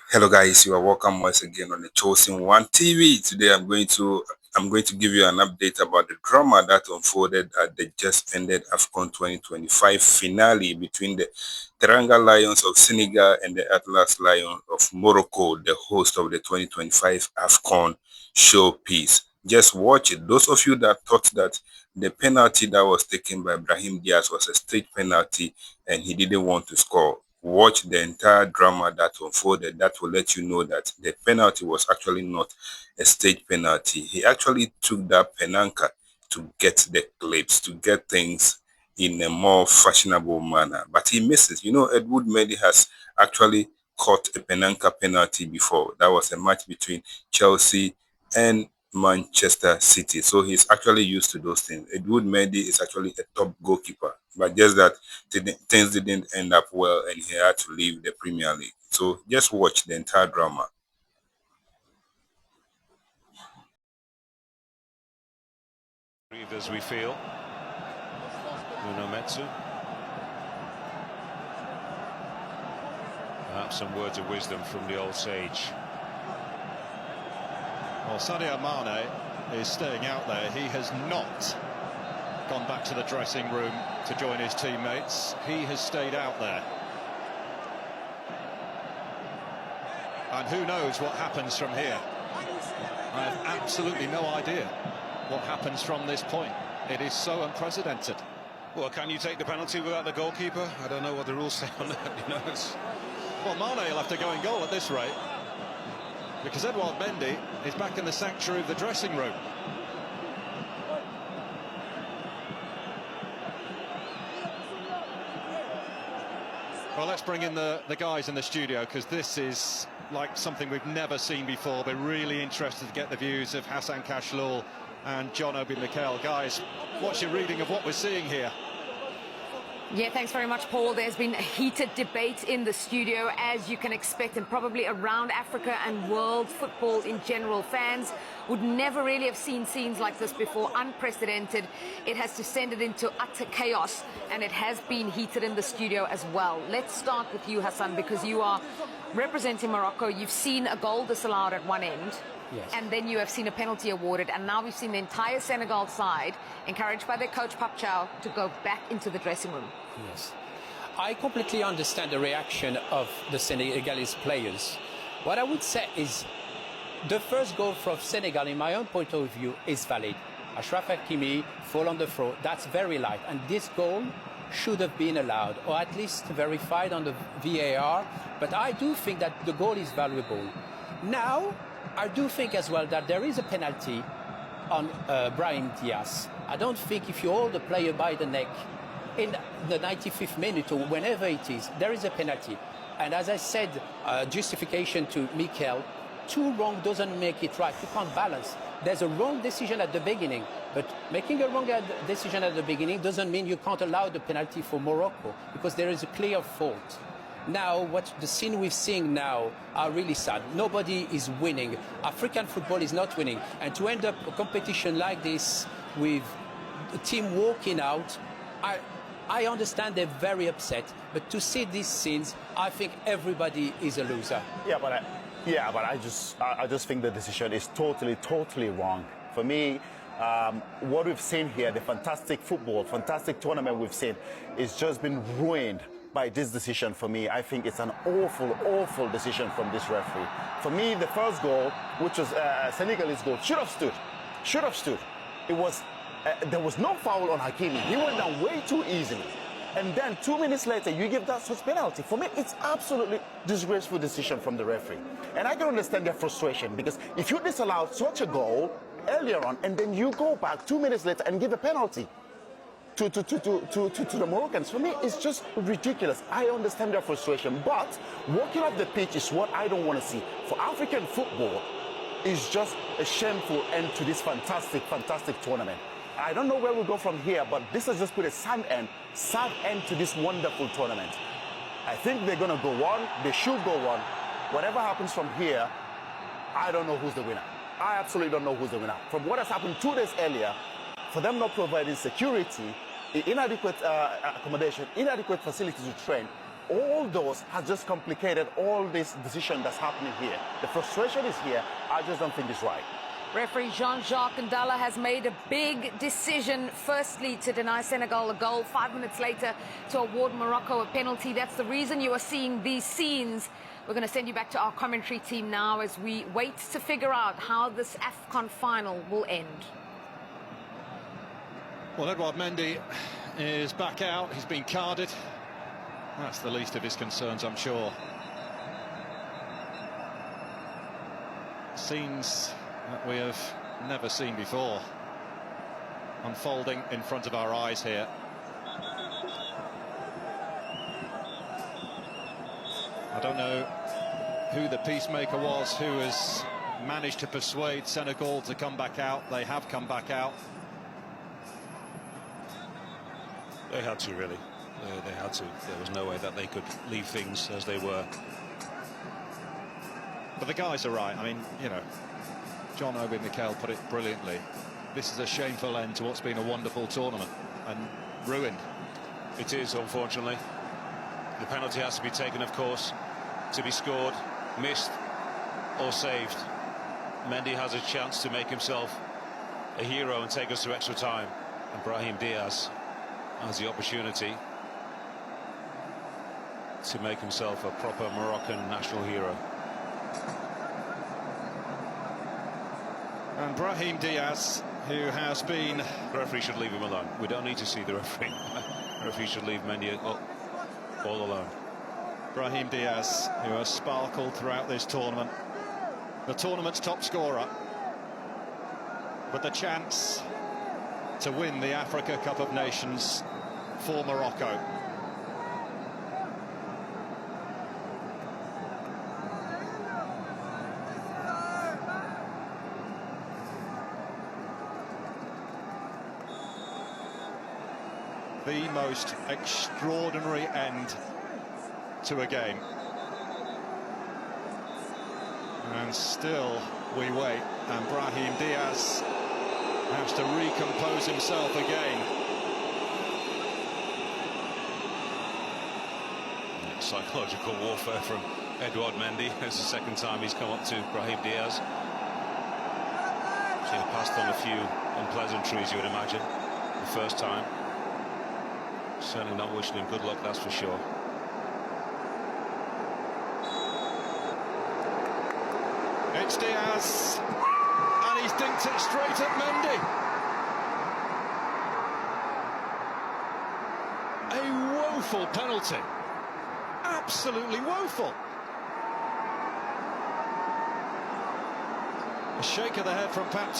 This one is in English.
Hello guys, you are welcome once again on the Chosen One TV. Today I'm going to give you an update about the drama that unfolded at the just ended AFCON 2025 finale between the Teranga Lions of Senegal and the Atlas Lions of Morocco, the host of the 2025 AFCON showpiece. Just watch it. Those of you that thought that the penalty that was taken by Brahim Diaz was a straight penalty and he didn't want to score, watch the entire drama that unfolded. That will let you know that the penalty was actually not a stage penalty. He actually took that penanka to get the clips, to get things in a more fashionable manner, but he misses. Edward Mendy has actually caught a penanka penalty before. That was a match between Chelsea and Manchester City. So he's actually used to those things. Edward Mendy is actually a top goalkeeper, but just that things didn't end up well and he had to leave the Premier League. So just watch the entire drama. As we feel, Metsu. Perhaps some words of wisdom from the old sage. Well, Sadio Mane is staying out there. He has not gone back to the dressing room to join his teammates. He has stayed out there. And who knows what happens from here? I have absolutely no idea what happens from this point. It is so unprecedented. Well, can you take the penalty without the goalkeeper? I don't know what the rules say on that. Well, Mane will have to go in goal at this rate, because Edouard Mendy is back in the sanctuary of the dressing room. Well, let's bring in the guys in the studio, because this is like something we've never seen before. We're really interested to get the views of Hassan Kashlul and John Obi Mikel. Guys, what's your reading of what we're seeing here? Yeah, thanks very much, Paul. There's been a heated debate in the studio, as you can expect, and probably around Africa and world football in general. Fans would never really have seen scenes like this before. Unprecedented. It has descended into utter chaos, and it has been heated in the studio as well. Let's start with you, Hassan, because you are representing Morocco. You've seen a goal disallowed at one end. Yes. And then you have seen a penalty awarded, and now we've seen the entire Senegal side, encouraged by their coach Pap Chow, to go back into the dressing room. Yes. I completely understand the reaction of the Senegalese players. What I would say is the first goal from Senegal, in my own point of view, is valid. Achraf Hakimi fall on the floor. That's very light. And this goal should have been allowed, or at least verified on the VAR. But I do think that the goal is valuable. Now, I do think as well that there is a penalty on Brahim Diaz. I don't think if you hold the player by the neck in the 95th minute or whenever it is, there is a penalty. And as I said, justification to Mikel, two wrong doesn't make it right. You can't balance. There's a wrong decision at the beginning, but making a wrong decision at the beginning doesn't mean you can't allow the penalty for Morocco, because there is a clear fault. Now, what the scene we're seeing now are really sad. Nobody is winning. African football is not winning. And to end up a competition like this with the team walking out, I understand they're very upset. But to see these scenes, I think everybody is a loser. Yeah, but I just think the decision is totally wrong. For me, what we've seen here, the fantastic football, fantastic tournament we've seen, is just been ruined by this decision. For me, I think it's an awful decision from this referee. For me, the first goal, which was Senegalese goal, should have stood. It was there was no foul on Hakimi. He went down way too easily. And then 2 minutes later, you give that such penalty. For me, it's absolutely disgraceful decision from the referee. And I can understand their frustration, because if you disallow such a goal earlier on, and then you go back 2 minutes later and give a penalty to the Moroccans, for me, it's just ridiculous. I understand their frustration, but walking off the pitch is what I don't want to see. For African football, it's just a shameful end to this fantastic tournament. I don't know where we'll go from here, but this has just put a sad end to this wonderful tournament. I think they're going to go on. They should go on. Whatever happens from here, I don't know who's the winner. I absolutely don't know who's the winner. From what has happened 2 days earlier, for them not providing security, inadequate accommodation, inadequate facilities to train, all those has just complicated all this decision that's happening here. The frustration is here. I just don't think it's right. Referee Jean-Jacques Ndala has made a big decision, firstly to deny Senegal a goal, 5 minutes later to award Morocco a penalty. That's the reason you are seeing these scenes. We're going to send you back to our commentary team now as we wait to figure out how this AFCON final will end. Well, Edouard Mendy is back out. He's been carded. That's the least of his concerns, I'm sure. Scenes that we have never seen before unfolding in front of our eyes here. I don't know who the peacemaker was who has managed to persuade Senegal to come back out. They have come back out. They had to, really. They had to. There was no way that they could leave things as they were. But the guys are right. I mean, you know, John Obi Mikel put it brilliantly. This is a shameful end to what's been a wonderful tournament and ruined. It is, unfortunately. The penalty has to be taken, of course, to be scored, missed or saved. Mendy has a chance to make himself a hero and take us to extra time. And Brahim Diaz has the opportunity to make himself a proper Moroccan national hero. And Brahim Diaz, who has been... The referee should leave him alone. We don't need to see the referee. The referee should leave Mendy all alone. Brahim Diaz, who has sparkled throughout this tournament. The tournament's top scorer. With the chance to win the Africa Cup of Nations for Morocco. The most extraordinary end to a game. And still we wait, and Brahim Diaz has to recompose himself again. Psychological warfare from Edouard Mendy. It's the second time he's come up to Brahim Diaz. Should have passed on a few unpleasantries, you would imagine, the first time. Certainly not wishing him good luck, that's for sure. It's Diaz, and he's dinked it straight at Mendy. A woeful penalty. Absolutely woeful. A shake of the head from Pap.